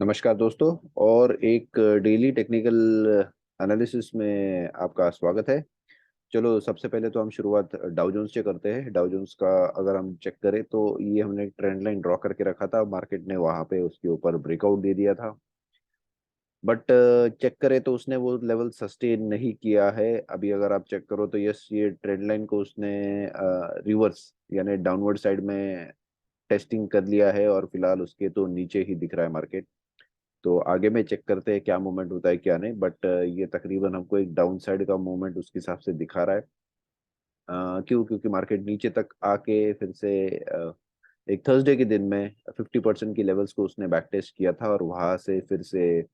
नमस्कार दोस्तों। और एक डेली टेक्निकल एनालिसिस में आपका स्वागत है। चलो, सबसे पहले तो हम शुरुआत डाउ जोन्स से करते हैं। डाउ जोन्स का अगर हम चेक करें तो ये हमने एक ट्रेंड लाइन ड्रॉ करके रखा था, मार्केट ने वहां पे उसके ऊपर ब्रेकआउट दे दिया था। बट चेक करें तो उसने वो लेवल सस्टेन नहीं किया है। अभी अगर आप चेक करो तो यस, ये ट्रेंड लाइन को उसने रिवर्स यानी डाउनवर्ड साइड में टेस्टिंग कर लिया है और फिलहाल उसके तो नीचे ही दिख रहा है मार्केट। तो आगे में चेक करते हैं क्या मूवमेंट होता है क्या नहीं, बट ये तकरीबन हमको एक डाउन साइड का मूवमेंट उसके हिसाब से दिखा रहा है। क्यों? क्योंकि मार्केट नीचे तक आके फिर से एक थर्सडे के दिन में 50% की लेवल्स को उसने बैक टेस्ट किया था और वहां से फिर से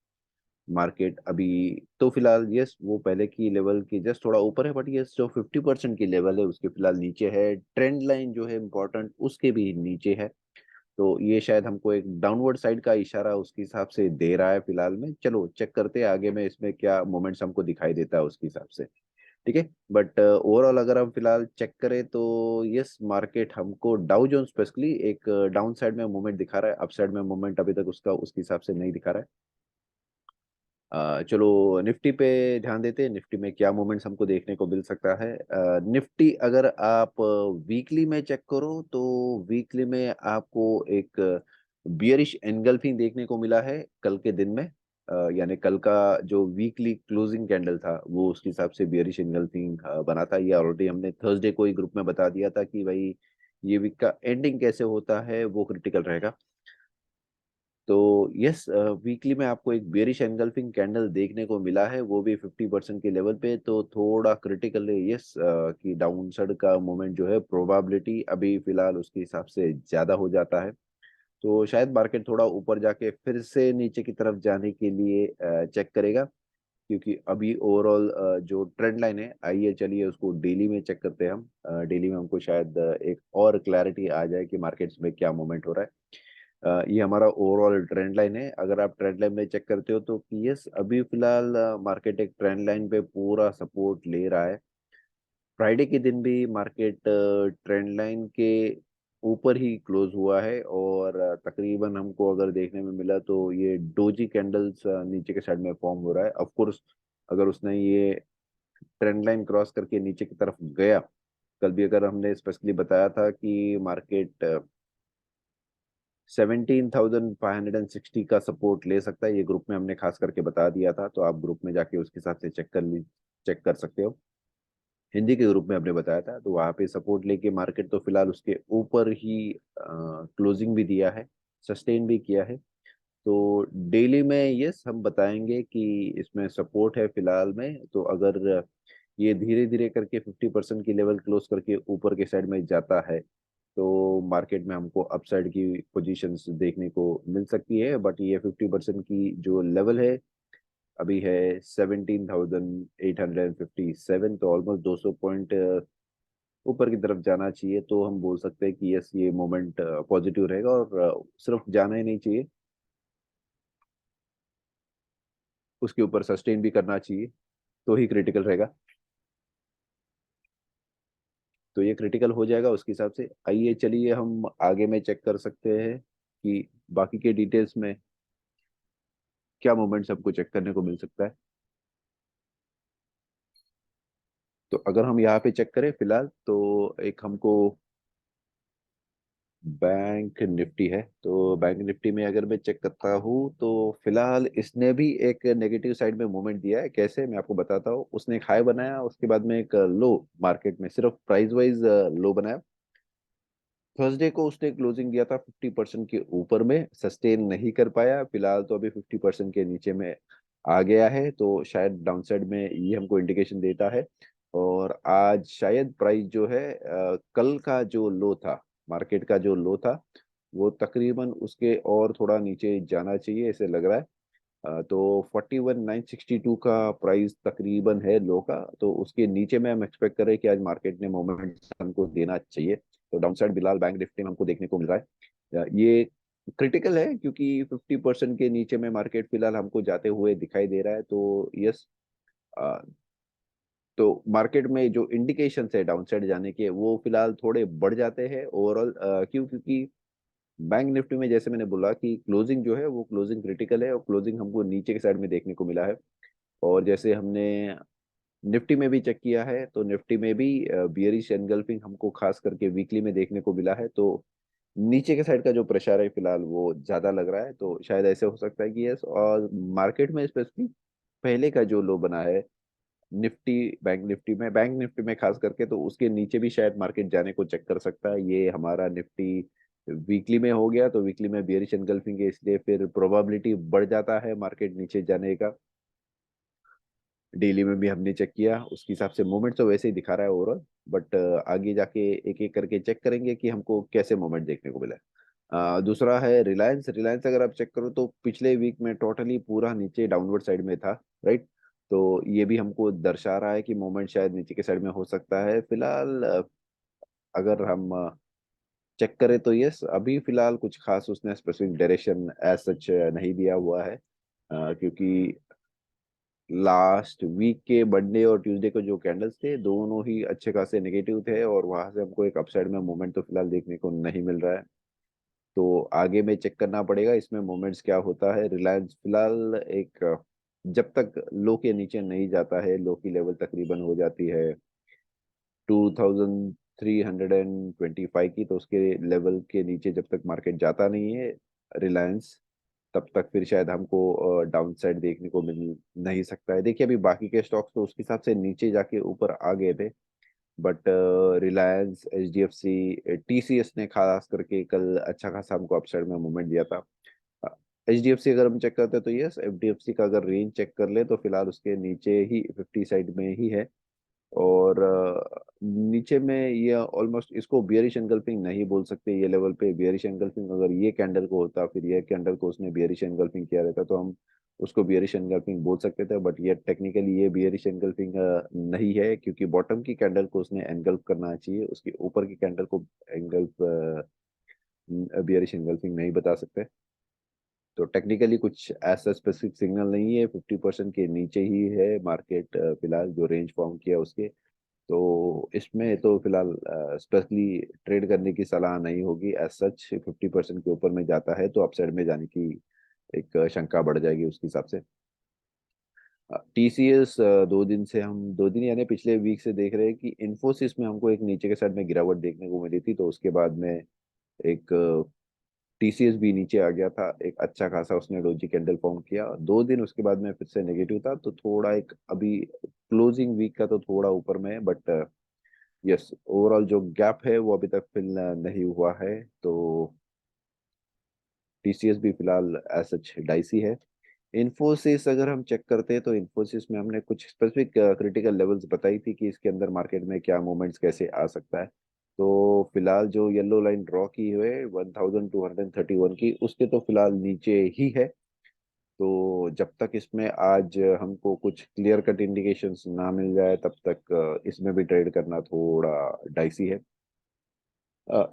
मार्केट अभी तो फिलहाल यस वो पहले की लेवल की जस्ट थोड़ा ऊपर है, बट यस जो 50% की लेवल है उसके फिलहाल नीचे है। ट्रेंड लाइन जो है इम्पोर्टेंट उसके भी नीचे है। तो ये शायद हमको एक डाउनवर्ड साइड का इशारा उसके हिसाब से दे रहा है फिलहाल में। चलो चेक करते हैं आगे में इसमें क्या मोमेंट्स हमको दिखाई देता है उसके हिसाब से। ठीक है, बट ओवरऑल अगर हम फिलहाल चेक करें तो यस, मार्केट हमको डाउ जोन्स स्पेशली एक डाउन साइड में मूवमेंट दिखा रहा है। अप साइड में मूवमेंट अभी तक उसका उसके हिसाब से नहीं दिखा रहा है। चलो निफ्टी पे ध्यान देते हैं, निफ्टी में क्या मूवमेंट्स हमको देखने को मिल सकता है। निफ्टी अगर आप वीकली में चेक करो तो वीकली में आपको एक बियरिश एनगल्फिंग देखने को मिला है कल के दिन में। यानी कल का जो वीकली क्लोजिंग कैंडल था वो उसके हिसाब से बियरिश एनगल्फिंग बना था। ये ऑलरेडी हमने थर्सडे को ही ग्रुप में बता दिया था कि भाई ये वीक का एंडिंग कैसे होता है वो क्रिटिकल रहेगा। तो यस, वीकली में आपको एक बेरिश एनगल्फिंग कैंडल देखने को मिला है, वो भी 50% के लेवल पे। तो थोड़ा क्रिटिकल है यस, कि डाउन साइड का मोमेंट जो है प्रोबेबिलिटी अभी फिलहाल उसके हिसाब से ज्यादा हो जाता है। तो शायद मार्केट थोड़ा ऊपर जाके फिर से नीचे की तरफ जाने के लिए चेक करेगा। क्योंकि अभी ओवरऑल जो ट्रेंड लाइन है, आइए चलिए उसको डेली में चेक करते हैं हम। डेली में हमको शायद एक और क्लैरिटी आ जाए कि मार्केट्स में क्या मूवमेंट हो रहा है। ये हमारा ओवरऑल ट्रेंड लाइन है। अगर आप ट्रेंड लाइन में चेक करते हो तो यस, अभी फिलहाल मार्केट एक ट्रेंड लाइन पे पूरा सपोर्ट ले रहा है। फ्राइडे के दिन भी मार्केट ट्रेंड लाइन के ऊपर ही क्लोज हुआ है और तकरीबन हमको अगर देखने में मिला तो ये डोजी कैंडल्स नीचे के साइड में फॉर्म हो रहा है। ऑफ कोर्स अगर उसने ये ट्रेंड लाइन क्रॉस करके नीचे की तरफ गया, कल भी अगर हमने स्पेशली बताया था कि मार्केट 17,560 का सपोर्ट ले सकता है, ये ग्रुप में हमने खास करके बता दिया था। तो आप ग्रुप में जाके उसके हिसाब से चेक कर सकते हो। हिंदी के ग्रुप में हमने बताया था, तो वहां पे सपोर्ट लेके मार्केट तो फिलहाल उसके ऊपर ही क्लोजिंग भी दिया है, सस्टेन भी किया है। तो डेली में यस हम बताएंगे कि इसमें सपोर्ट है फिलहाल में। तो अगर ये धीरे धीरे करके 50% की लेवल क्लोज करके ऊपर के साइड में जाता है तो मार्केट में हमको अपसाइड की पोजीशंस देखने को मिल सकती है। बट ये 50% की जो लेवल है अभी है 17,857, तो ऑलमोस्ट 200 पॉइंट ऊपर की तरफ जाना चाहिए। तो हम बोल सकते हैं कि यस, ये मोमेंट पॉजिटिव रहेगा और सिर्फ जाना ही नहीं चाहिए, उसके ऊपर सस्टेन भी करना चाहिए, तो ही क्रिटिकल रहेगा। तो ये क्रिटिकल हो जाएगा उसके हिसाब से। आइए चलिए हम आगे में चेक कर सकते हैं कि बाकी के डिटेल्स में क्या मूवमेंट सबको चेक करने को मिल सकता है। तो अगर हम यहाँ पे चेक करें फिलहाल तो एक हमको बैंक निफ्टी है। तो बैंक निफ्टी में अगर मैं चेक करता हूँ तो फिलहाल इसने भी एक नेगेटिव साइड में मूवमेंट दिया है। कैसे, मैं आपको बताता हूँ। उसने एक हाई बनाया, उसके बाद में एक लो, मार्केट में सिर्फ प्राइस वाइज लो बनाया। थर्सडे को उसने क्लोजिंग दिया था 50% के ऊपर में, सस्टेन नहीं कर पाया। फिलहाल तो अभी 50% के नीचे में आ गया है, तो शायद डाउनसाइड में ये हमको इंडिकेशन देता है। और आज शायद प्राइस जो है कल का जो लो था, मार्केट का जो लो था, वो तकरीबन उसके और थोड़ा नीचे जाना चाहिए ऐसे लग रहा है। तो 41,962 का प्राइस तकरीबन है लो का। तो उसके नीचे में हम एक्सपेक्ट कर रहे हैं कि आज मार्केट ने मोमेंट हमको देना चाहिए। तो down side Bilal bank Nifty में हमको देखने को मिल रहा है। ये क्रिटिकल है क्योंकि 50% के नीचे में मार्केट फिलहाल हमको जाते हुए दिखाई दे रहा है। तो यस, तो मार्केट में जो इंडिकेशन है डाउन साइड जाने के वो फिलहाल थोड़े बढ़ जाते हैं ओवरऑल। क्यों? क्योंकि बैंक निफ्टी में जैसे मैंने बोला कि क्लोजिंग जो है वो क्लोजिंग क्रिटिकल है, और क्लोजिंग हमको नीचे के साइड में देखने को मिला है। और जैसे हमने निफ्टी में भी चेक किया है, तो निफ्टी में भी बियरिश एनगल्फिंग हमको खास करके वीकली में देखने को मिला है। तो नीचे के साइड का जो प्रेशर है फिलहाल वो ज्यादा लग रहा है, तो शायद ऐसे हो सकता है कि यस। और मार्केट में स्पेसिफिक पहले का जो लो बना है निफ्टी, बैंक निफ्टी में खास करके, तो उसके नीचे भी शायद मार्केट जाने को चेक कर सकता है। ये हमारा निफ्टी वीकली में हो गया, तो वीकली में बियरिश एनगल्फिंग है, इसलिए फिर प्रोबेबिलिटी बढ़ जाता है मार्केट नीचे जाने का। डेली में भी हमने चेक किया, उसके हिसाब से मूवमेंट तो वैसे ही दिखा रहा है ओवरऑल। बट आगे जाके एक एक करके चेक करेंगे कि हमको कैसे मूवमेंट देखने को मिला है। दूसरा है रिलायंस। रिलायंस अगर आप चेक करो तो पिछले वीक में टोटली पूरा नीचे डाउनवर्ड साइड में था, राइट। तो ये भी हमको दर्शा रहा है कि मूवमेंट शायद नीचे के साइड में हो सकता है फिलहाल। अगर हम चेक करें तो यस, अभी फिलहाल कुछ खास उसने स्पेसिफिक डायरेक्शन एज सच नहीं दिया हुआ है, क्योंकि लास्ट वीक के मंडे और ट्यूसडे को जो कैंडल्स थे दोनों ही अच्छे खासे नेगेटिव थे, और वहां से हमको एक अपसाइड में मूवमेंट तो फिलहाल देखने को नहीं मिल रहा है। तो आगे में चेक करना पड़ेगा इसमें मोमेंट्स क्या होता है। रिलायंस फिलहाल एक जब तक लो के नीचे नहीं जाता है, लो की लेवल तकरीबन हो जाती है 2325 की, तो उसके लेवल के नीचे जब तक मार्केट जाता नहीं है रिलायंस, तब तक फिर शायद हमको डाउन साइड देखने को मिल नहीं सकता है। देखिए अभी बाकी के स्टॉक्स तो उसके हिसाब से नीचे जाके ऊपर आ गए थे, बट रिलायंस, एचडीएफसी, टीसीएस ने खास करके कल अच्छा खासा हमको अपसाइड में मूवमेंट दिया था। एचडीएफसी अगर हम चेक करते हैं तो यस, एफडीएफसी का अगर रेंज चेक कर ले तो फिलहाल उसके नीचे ही 50 साइड में ही है। और नीचे में ये ऑलमोस्ट इसको बियरिश एंगल्फिंग नहीं बोल सकते, ये लेवल पे बियरिश एंगल्फिंग अगर ये कैंडल को होता, फिर ये कैंडल को उसने बियरिश एंगल्फिंग किया रहता, तो हम उसको बियरिश एंगल्फिंग बोल सकते थे। बट ये टेक्निकली ये बियरिश एंगल्फिंग नहीं है, क्योंकि बॉटम की कैंडल को उसने एंगल्फ करना चाहिए, उसके ऊपर की कैंडल को एंगल्फ बियरिश एंगल्फिंग नहीं बता सकते। तो टेक्निकली कुछ ऐसा स्पेसिफिक सिग्नल नहीं है, 50% के नीचे ही है मार्केट फिलहाल जो रेंज फॉर्म किया उसके। तो इसमें तो फिलहाल स्पेशली ट्रेड करने की सलाह नहीं होगी एज सच। 50% के ऊपर में जाता है तो अपसाइड में जाने की एक शंका बढ़ जाएगी उसके हिसाब से। टीसीएस 2 दिन से हम 2 दिन यानी पिछले वीक से देख रहे हैं कि इन्फोसिस में हमको एक नीचे के साइड में गिरावट देखने को मिली थी, तो उसके बाद में एक टीसीएस भी नीचे आ गया था, एक अच्छा खासा उसने डोजी कैंडल फॉर्म किया। 2 दिन उसके बाद में फिर से नेगेटिव था, तो थोड़ा एक अभी क्लोजिंग वीक का तो थोड़ा ऊपर में है, बट यस ओवरऑल जो गैप है वो अभी तक फिल नहीं हुआ है। तो टीसीएस भी फिलहाल एज सच डाइसी है। इन्फोसिस अगर हम चेक करते हैं तो इन्फोसिस में हमने कुछ स्पेसिफिक क्रिटिकल लेवल्स बताई थी कि इसके अंदर मार्केट में क्या मूवमेंट्स कैसे आ सकता है। तो फिलहाल जो येलो लाइन ड्रॉ की हुए 1231 की, उसके तो फिलहाल नीचे ही है। तो जब तक इसमें आज हमको कुछ क्लियर कट इंडिकेशंस ना मिल जाए तब तक इसमें भी ट्रेड करना थोड़ा डाइसी है।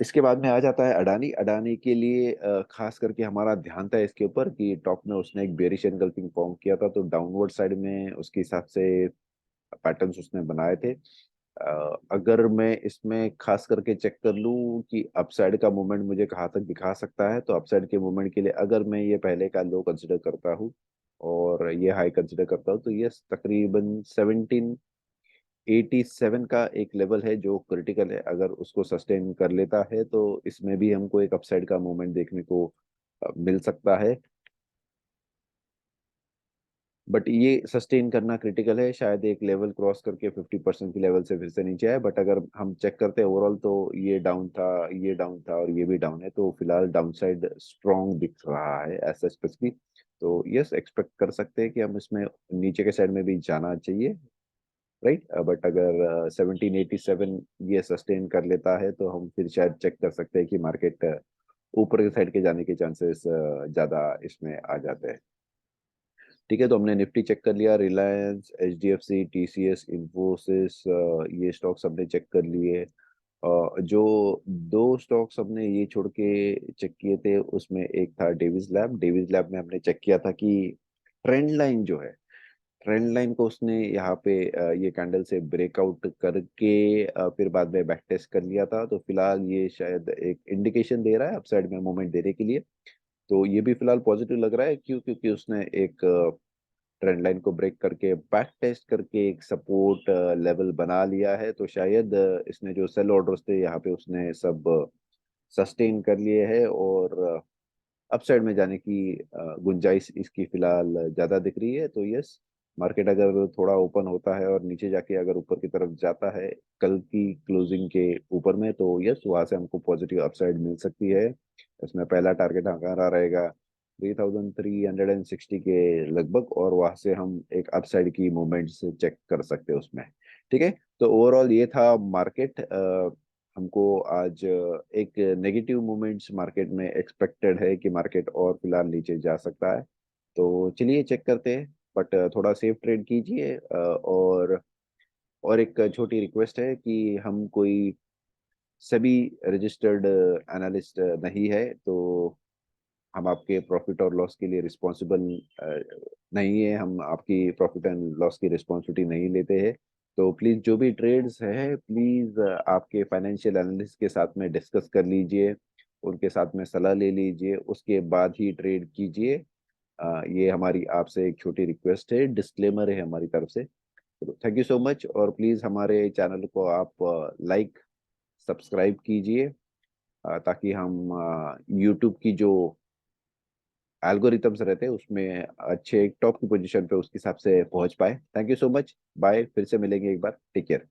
इसके बाद में आ जाता है अडानी। अडानी के लिए खास करके हमारा ध्यान था इसके ऊपर कि टॉप में उसने एक बेरिश एनगल्फिंग फॉर्म किया था, तो डाउनवर्ड साइड में उसके हिसाब से पैटर्न्स उसने बनाए थे। अगर मैं इसमें खास करके चेक कर लूँ कि अपसाइड का मूवमेंट मुझे कहाँ तक दिखा सकता है, तो अपसाइड के मूवमेंट के लिए अगर मैं ये पहले का लो कंसिडर करता हूँ और ये हाई कंसिडर करता हूँ, तो ये तकरीबन 1787 का एक लेवल है जो क्रिटिकल है। अगर उसको सस्टेन कर लेता है तो इसमें भी हमको एक अपसाइड का मूवमेंट देखने को मिल सकता है। बट ये सस्टेन करना क्रिटिकल है, शायद एक लेवल क्रॉस करके 50% की लेवल से फिर से नीचे आए। बट अगर हम चेक करते हैं ओवरऑल तो ये डाउन था, ये डाउन था और ये भी डाउन है, तो फिलहाल डाउन साइड स्ट्रॉन्ग दिख रहा है ऐसा स्पेसिफिक। तो यस एक्सपेक्ट कर सकते हैं कि हम इसमें नीचे के साइड में भी जाना चाहिए, राइट। बट अगर 1787 ये सस्टेन कर लेता है तो हम फिर शायद चेक कर सकते हैं कि मार्केट ऊपर के साइड के जाने के चांसेस ज्यादा इसमें आ जाते हैं। ठीक है, तो हमने निफ्टी चेक कर लिया, रिलायंस, एचडीएफसी, टीसीएस, इन्फोसिस, ये स्टॉक्स हमने चेक कर लिए। जो दो स्टॉक्स हमने ये छोड़ के चेक किए थे उसमें एक था डेविस लैब। डेविस लैब में हमने चेक किया था कि ट्रेंड लाइन जो है ट्रेंड लाइन को उसने यहाँ पे ये कैंडल से ब्रेकआउट करके फिर बाद में बैक टेस्ट कर लिया था, तो फिलहाल ये शायद एक इंडिकेशन दे रहा है अपसाइड में मूवमेंट देने के लिए। तो ये भी फिलहाल पॉजिटिव लग रहा है, क्यों? क्योंकि उसने एक ट्रेंड लाइन को ब्रेक करके बैक टेस्ट करके एक सपोर्ट लेवल बना लिया है। तो शायद इसने जो सेल ऑर्डर्स थे यहाँ पे उसने सब सस्टेन कर लिए हैं, और अपसाइड में जाने की गुंजाइश इसकी फिलहाल ज्यादा दिख रही है। तो यस, मार्केट अगर थोड़ा ओपन होता है और नीचे जाके अगर ऊपर की तरफ जाता है कल की क्लोजिंग के ऊपर में, तो यस, वहां से हमको पॉजिटिव अपसाइड मिल सकती है। इसमें पहला टारगेट हमारा रहेगा 3360 के लगभग, और वहां से हम एक अपसाइड की मूवमेंट से चेक कर सकते हैं उसमें। ठीक है, तो ओवरऑल ये था मार्केट। हमको आज एक नेगेटिव मूवमेंट्स मार्केट में एक्सपेक्टेड है कि मार्केट और फिलहाल नीचे जा सकता है। तो चलिए चेक करते हैं, बट थोड़ा सेफ ट्रेड कीजिए। और एक छोटी रिक्वेस्ट है कि हम कोई सभी रजिस्टर्ड एनालिस्ट नहीं है, तो हम आपके प्रॉफिट और लॉस के लिए रिस्पॉन्सिबल नहीं है, हम आपकी प्रॉफिट एंड लॉस की रिस्पॉन्सिबिलिटी नहीं लेते हैं। तो प्लीज़ जो भी ट्रेड्स है, प्लीज़ आपके फाइनेंशियल एनालिस्ट के साथ में डिस्कस कर लीजिए, उनके साथ में सलाह ले लीजिए, उसके बाद ही ट्रेड कीजिए। ये हमारी आपसे एक छोटी रिक्वेस्ट है, डिस्क्लेमर है हमारी तरफ से। तो थैंक यू सो मच, और प्लीज़ हमारे चैनल को आप लाइक सब्सक्राइब कीजिए, ताकि हम यूट्यूब की जो एल्गोरिथम्स रहते हैं उसमें अच्छे एक टॉप की पोजीशन पे उसके हिसाब से पहुंच पाए। Thank you so much, bye, फिर से मिलेंगे एक बार, टेक केयर।